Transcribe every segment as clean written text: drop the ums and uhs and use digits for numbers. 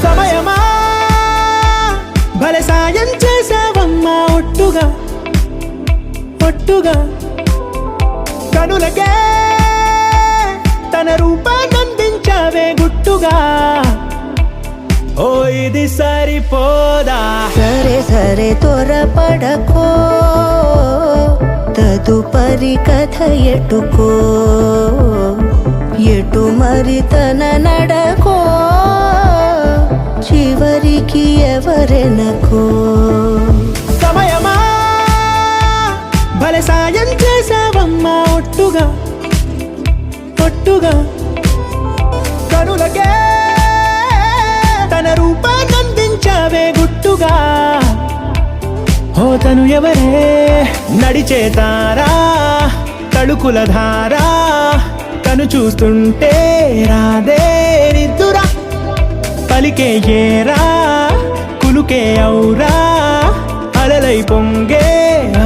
సమయమా భలే సాయం చేసావమ్మా ఒట్టుగా ఒట్టుగా కనులకే తన రూపాన్నందించావే గుట్టుగా ఓ ఇది సరిపోదా సరే సరే త్వరపడకో తదుపరి కథ ఎటుకో ఎటు మరి తన నడకో చివరికి ఎవరెనకో సమయమా భలే సాయం చేసావమ్మా ఒట్టుగా ఒట్టుగా కనులకే తన రూపాన్నందించావే గుట్టుగా ఓ తను ఎవరే నడిచే తారా తళుకుల ధారా తను చూస్తుంటే రాదే నిద్దురా పలికే ఏరా కులుకే ఔరా అలలై పొంగే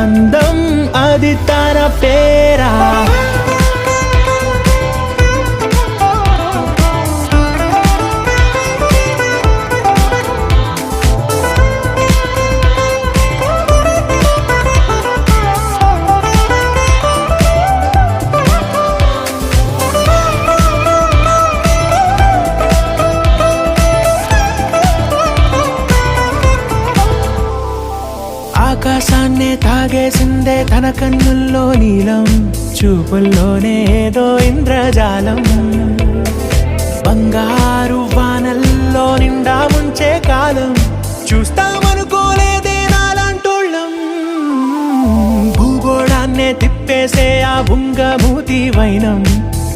అందం అది తన పేరా ఆకాశాన్నే తాగేసిందే తన కన్నుల్లో నీలం చూపుల్లోనే ఏదో ఇంద్రజాలం బంగారు వానల్లో నిండా ముంచే కాలం చూస్తామనుకోలేదే నాలాంటోళ్ళం భూగోళాన్నే తిప్పేసే ఆ బుంగమూతి వైనం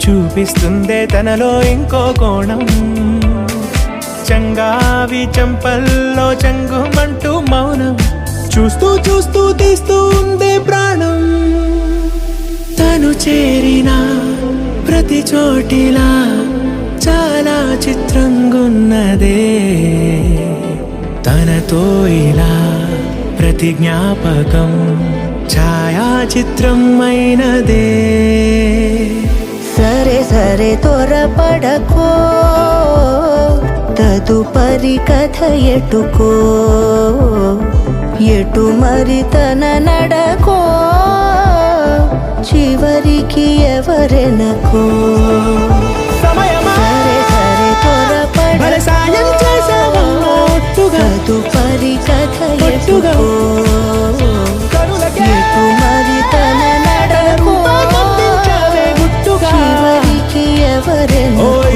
చూపిస్తుందే తనలో ఇంకో కోణం చంగావి చంపల్లో చంగుమంటూ మౌనం చూస్తూ చూస్తూ తీస్తూ ఉందే ప్రాణం తను చేరిన ప్రతి చోటిలా చాలా చిత్రంగున్నదే తనతో ఇలా ప్రతి జ్ఞాపకం ఛాయాచిత్రం అయినదే సరే సరే త్వరపడకో తదుపరి కథ ఎటుకో ఎటు మరి తన నడకో చివరికి ఎవరెనకో సమయమా సరే సరే భలే సాయం చేసావమ్మా ఒట్టుగా తదుపరి కథ ఒట్టుగా ఎటుకో కనులకే ఎటు మరి తన నడకో రూపాన్నందించావే గుట్టుగా చివరికి ఎవరెనకో ఓ